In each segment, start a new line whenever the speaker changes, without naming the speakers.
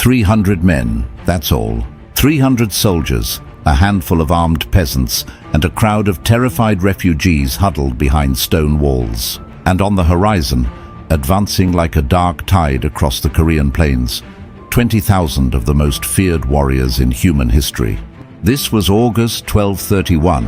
300 men, that's all. 300 soldiers, a handful of armed peasants, and a crowd of terrified refugees huddled behind stone walls. And on the horizon, advancing like a dark tide across the Korean plains, 20,000 of the most feared warriors in human history. This was August 1231,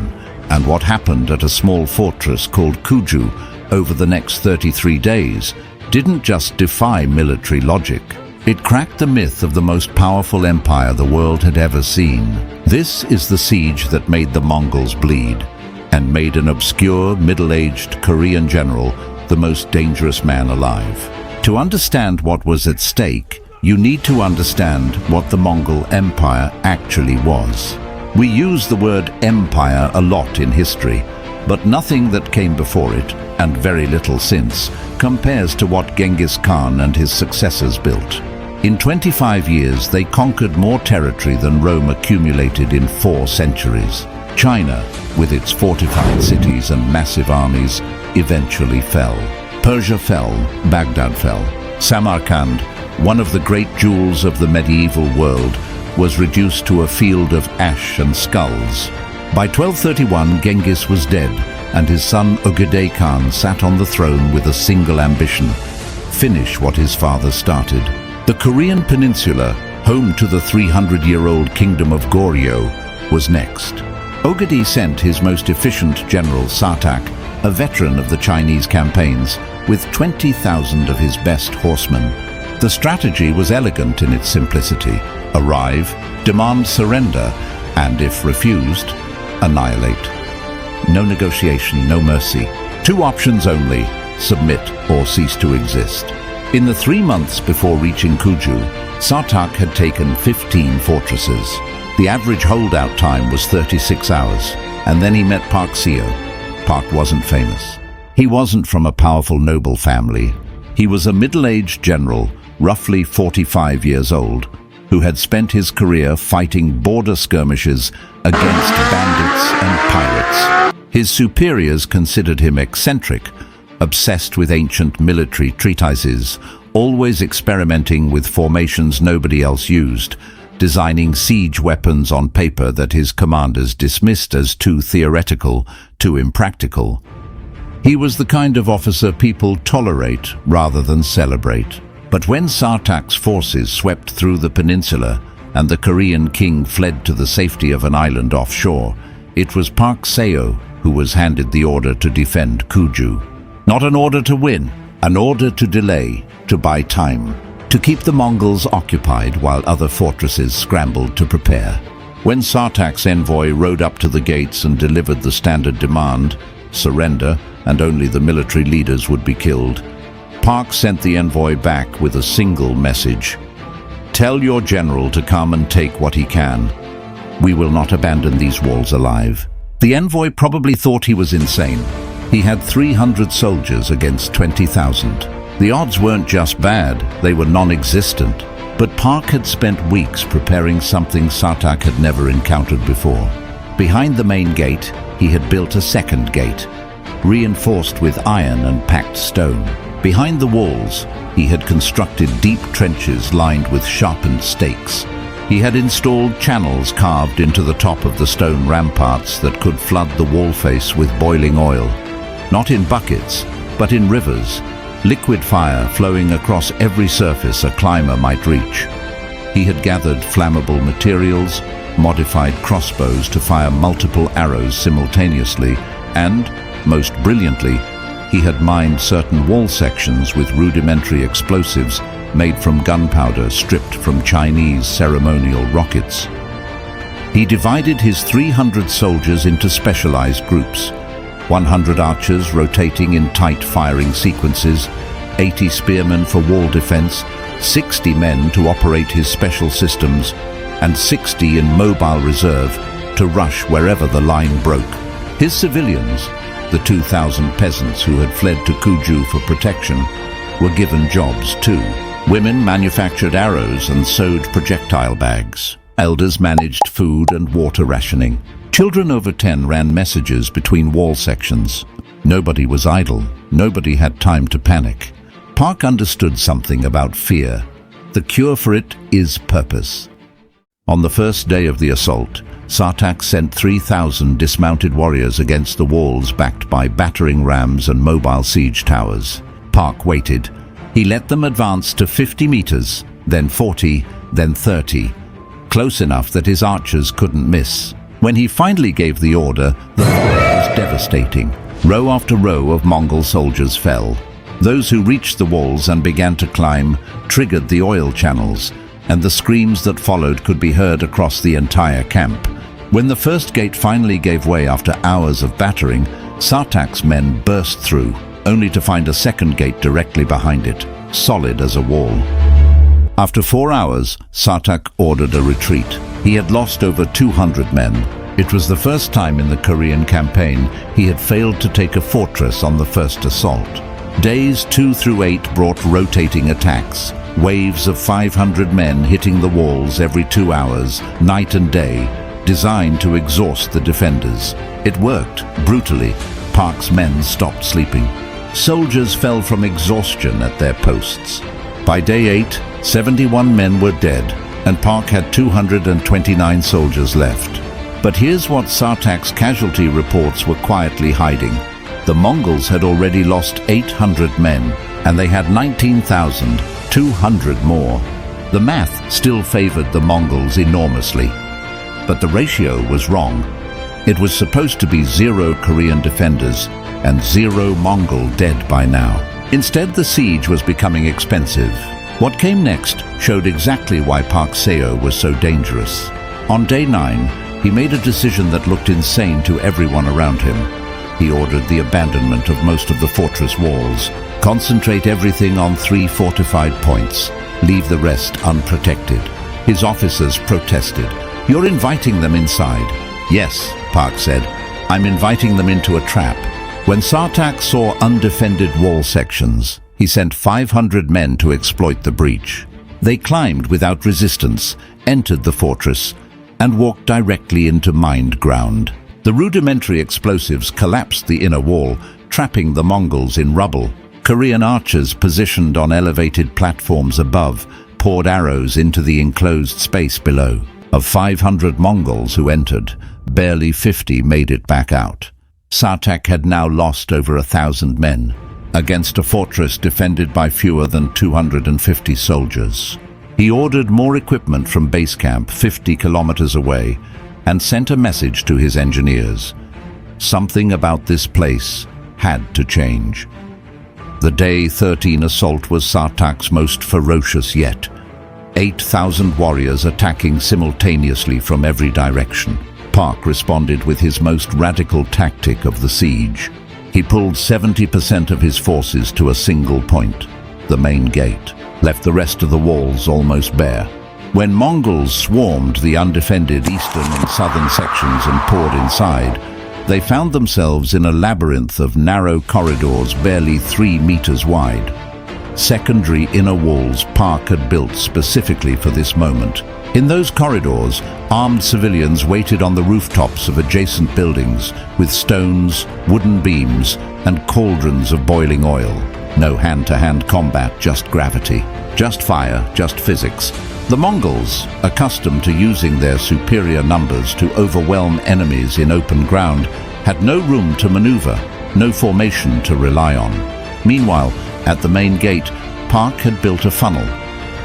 and what happened at a small fortress called Kuju over the next 33 days didn't just defy military logic. It cracked the myth of the most powerful empire the world had ever seen. This is the siege that made the Mongols bleed, and made an obscure, middle-aged Korean general the most dangerous man alive. To understand what was at stake, you need to understand what the Mongol Empire actually was. We use the word empire a lot in history, but nothing that came before it, and very little since, compares to what Genghis Khan and his successors built. In 25 years, they conquered more territory than Rome accumulated in 4 centuries. China, with its fortified cities and massive armies, eventually fell. Persia fell, Baghdad fell. Samarkand, one of the great jewels of the medieval world, was reduced to a field of ash and skulls. By 1231, Genghis was dead, and his son Ögedei Khan sat on the throne with a single ambition: finish what his father started. The Korean peninsula, home to the 300-year-old kingdom of Goryeo, was next. Ögedei sent his most efficient general Sartak, a veteran of the Chinese campaigns, with 20,000 of his best horsemen. The strategy was elegant in its simplicity: arrive, demand surrender, and if refused, annihilate. No negotiation, no mercy. 2 options only: submit or cease to exist. In the 3 months before reaching Kuju, Sartak had taken 15 fortresses. The average holdout time was 36 hours, and then he met Park Seo. Park wasn't famous. He wasn't from a powerful noble family. He was a middle-aged general, roughly 45 years old, who had spent his career fighting border skirmishes against bandits and pirates. His superiors considered him eccentric, obsessed with ancient military treatises, always experimenting with formations nobody else used, designing siege weapons on paper that his commanders dismissed as too theoretical, too impractical. He was the kind of officer people tolerate rather than celebrate. But when Sartak's forces swept through the peninsula and the Korean king fled to the safety of an island offshore, it was Park Seo who was handed the order to defend Kuju. Not an order to win, an order to delay, to buy time, to keep the Mongols occupied while other fortresses scrambled to prepare. When Sartak's envoy rode up to the gates and delivered the standard demand, surrender, and only the military leaders would be killed, Park sent the envoy back with a single message: tell your general to come and take what he can. We will not abandon these walls alive. The envoy probably thought he was insane. He had 300 soldiers against 20,000. The odds weren't just bad, they were non-existent. But Park had spent weeks preparing something Sartak had never encountered before. Behind the main gate, he had built a second gate, reinforced with iron and packed stone. Behind the walls, he had constructed deep trenches lined with sharpened stakes. He had installed channels carved into the top of the stone ramparts that could flood the wall face with boiling oil. Not in buckets, but in rivers, liquid fire flowing across every surface a climber might reach. He had gathered flammable materials, modified crossbows to fire multiple arrows simultaneously, and, most brilliantly, he had mined certain wall sections with rudimentary explosives made from gunpowder stripped from Chinese ceremonial rockets. He divided his 300 soldiers into specialized groups: 100 archers rotating in tight firing sequences, 80 spearmen for wall defense, 60 men to operate his special systems, and 60 in mobile reserve to rush wherever the line broke. His civilians, the 2,000 peasants who had fled to Kuju for protection, were given jobs too. Women manufactured arrows and sewed projectile bags. Elders managed food and water rationing. Children over 10 ran messages between wall sections. Nobody was idle. Nobody had time to panic. Park understood something about fear. The cure for it is purpose. On the first day of the assault, Sartak sent 3,000 dismounted warriors against the walls backed by battering rams and mobile siege towers. Park waited. He let them advance to 50 meters, then 40, then 30, close enough that his archers couldn't miss. When he finally gave the order, the fire was devastating. Row after row of Mongol soldiers fell. Those who reached the walls and began to climb triggered the oil channels, and the screams that followed could be heard across the entire camp. When the first gate finally gave way after hours of battering, Sartak's men burst through, only to find a second gate directly behind it, solid as a wall. After 4 hours, Sartak ordered a retreat. He had lost over 200 men. It was the first time in the Korean campaign he had failed to take a fortress on the first assault. Days 2 through 8 brought rotating attacks, waves of 500 men hitting the walls every 2 hours, night and day, designed to exhaust the defenders. It worked, brutally. Park's men stopped sleeping. Soldiers fell from exhaustion at their posts. By day 8, 71 men were dead, and Park had 229 soldiers left. But here's what Sartak's casualty reports were quietly hiding. The Mongols had already lost 800 men, and they had 19,200 more. The math still favored the Mongols enormously. But the ratio was wrong. It was supposed to be 0 Korean defenders and 0 Mongol dead by now. Instead, the siege was becoming expensive. What came next showed exactly why Park Seo was so dangerous. On day 9, he made a decision that looked insane to everyone around him. He ordered the abandonment of most of the fortress walls, concentrate everything on 3 fortified points, leave the rest unprotected. His officers protested. "You're inviting them inside." "Yes," Park said, "I'm inviting them into a trap." When Sartak saw undefended wall sections, he sent 500 men to exploit the breach. They climbed without resistance, entered the fortress, and walked directly into mined ground. The rudimentary explosives collapsed the inner wall, trapping the Mongols in rubble. Korean archers positioned on elevated platforms above poured arrows into the enclosed space below. Of 500 Mongols who entered, barely 50 made it back out. Sartak had now lost over 1,000 men, against a fortress defended by fewer than 250 soldiers. He ordered more equipment from base camp 50 kilometers away and sent a message to his engineers. Something about this place had to change. The Day 13 assault was Sartak's most ferocious yet. 8,000 warriors attacking simultaneously from every direction. Park responded with his most radical tactic of the siege. He pulled 70% of his forces to a single point, the main gate, left the rest of the walls almost bare. When Mongols swarmed the undefended eastern and southern sections and poured inside, they found themselves in a labyrinth of narrow corridors barely 3 meters wide. Secondary inner walls Park had built specifically for this moment. In those corridors, armed civilians waited on the rooftops of adjacent buildings with stones, wooden beams, and cauldrons of boiling oil. No hand-to-hand combat, just gravity. Just fire, just physics. The Mongols, accustomed to using their superior numbers to overwhelm enemies in open ground, had no room to maneuver, no formation to rely on. Meanwhile, at the main gate, Park had built a funnel,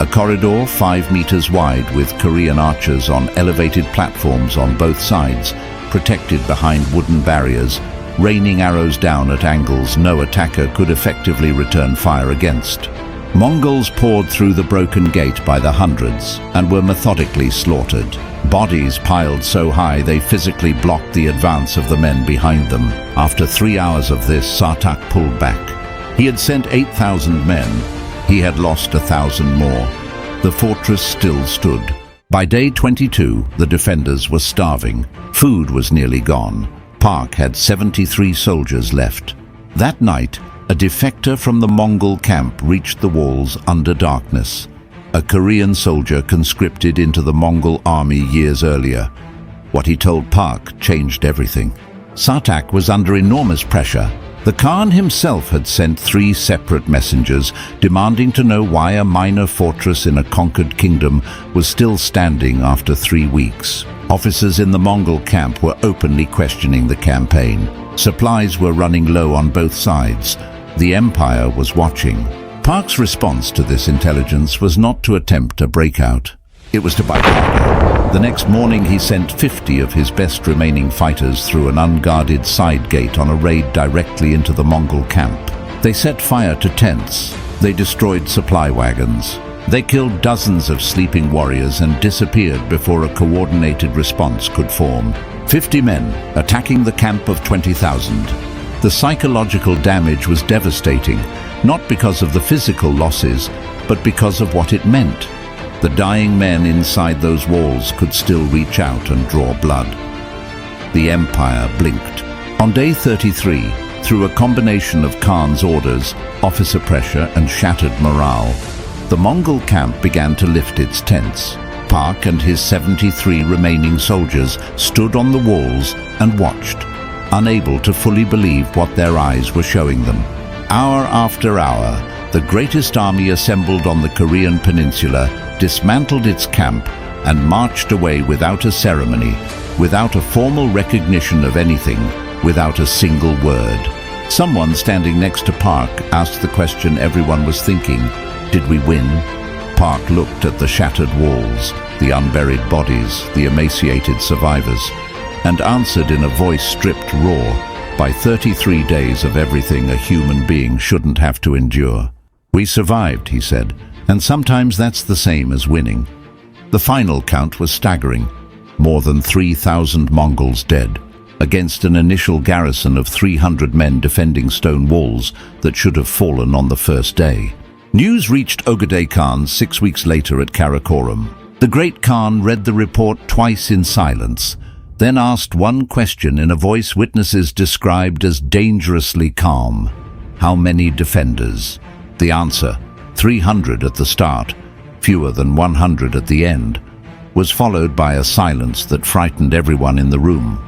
a corridor 5 meters wide with Korean archers on elevated platforms on both sides, protected behind wooden barriers, raining arrows down at angles no attacker could effectively return fire against. Mongols poured through the broken gate by the hundreds and were methodically slaughtered. Bodies piled so high they physically blocked the advance of the men behind them. After 3 hours of this, Sartak pulled back. He had sent 8,000 men. He had lost 1,000 more. The fortress still stood. By day 22, the defenders were starving. Food was nearly gone. Park had 73 soldiers left. That night, a defector from the Mongol camp reached the walls under darkness. A Korean soldier conscripted into the Mongol army years earlier. What he told Park changed everything. Sartak was under enormous pressure. The Khan himself had sent 3 separate messengers demanding to know why a minor fortress in a conquered kingdom was still standing after 3 weeks. Officers in the Mongol camp were openly questioning the campaign. Supplies were running low on both sides. The Empire was watching. Park's response to this intelligence was not to attempt a breakout. It was to buy harder. The next morning he sent 50 of his best remaining fighters through an unguarded side gate on a raid directly into the Mongol camp. They set fire to tents. They destroyed supply wagons. They killed dozens of sleeping warriors and disappeared before a coordinated response could form. 50 men attacking the camp of 20,000. The psychological damage was devastating, not because of the physical losses, but because of what it meant. The dying men inside those walls could still reach out and draw blood. The Empire blinked. On day 33, through a combination of Khan's orders, officer pressure and shattered morale, the Mongol camp began to lift its tents. Park and his 73 remaining soldiers stood on the walls and watched, unable to fully believe what their eyes were showing them. Hour after hour, the greatest army assembled on the Korean peninsula dismantled its camp and marched away without a ceremony, without a formal recognition of anything, without a single word. Someone standing next to Park asked the question everyone was thinking: did we win? Park looked at the shattered walls, the unburied bodies, the emaciated survivors, and answered in a voice stripped raw by 33 days of everything a human being shouldn't have to endure. "We survived," he said, "and sometimes that's the same as winning." The final count was staggering. More than 3,000 Mongols dead, against an initial garrison of 300 men defending stone walls that should have fallen on the first day. News reached Ogedei Khan 6 weeks later at Karakoram. The great Khan read the report twice in silence, then asked one question in a voice witnesses described as dangerously calm: "How many defenders?" The answer, 300 at the start, fewer than 100 at the end, was followed by a silence that frightened everyone in the room.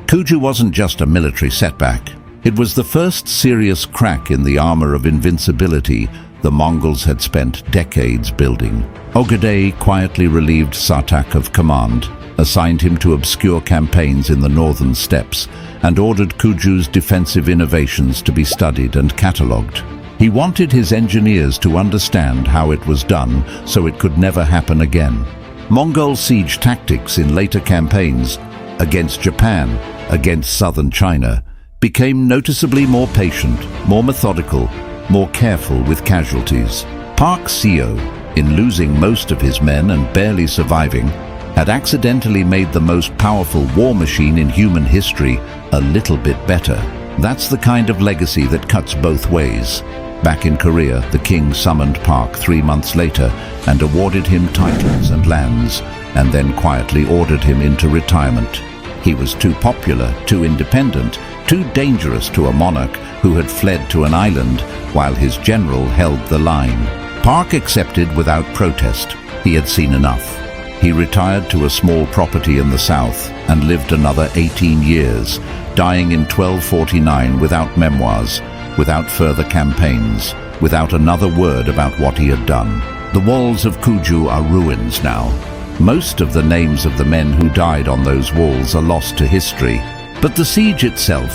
Kuju wasn't just a military setback. It was the first serious crack in the armor of invincibility the Mongols had spent decades building. Ogedei quietly relieved Sartak of command, assigned him to obscure campaigns in the northern steppes, and ordered Kuju's defensive innovations to be studied and catalogued. He wanted his engineers to understand how it was done so it could never happen again. Mongol siege tactics in later campaigns, against Japan, against southern China, became noticeably more patient, more methodical, more careful with casualties. Park Seo, in losing most of his men and barely surviving, had accidentally made the most powerful war machine in human history a little bit better. That's the kind of legacy that cuts both ways. Back in Korea, the king summoned Park 3 months later and awarded him titles and lands, and then quietly ordered him into retirement. He was too popular, too independent, too dangerous to a monarch who had fled to an island while his general held the line. Park accepted without protest. He had seen enough. He retired to a small property in the south and lived another 18 years, dying in 1249 without memoirs, without further campaigns, without another word about what he had done. The walls of Kuju are ruins now. Most of the names of the men who died on those walls are lost to history. But the siege itself,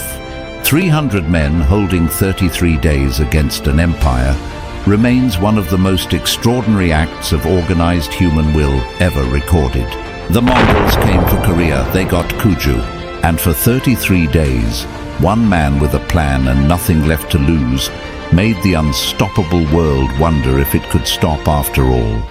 300 men holding 33 days against an empire, remains one of the most extraordinary acts of organized human will ever recorded. The Mongols came for Korea, they got Kuju, and for 33 days, one man with a plan and nothing left to lose made the unstoppable world wonder if it could stop after all.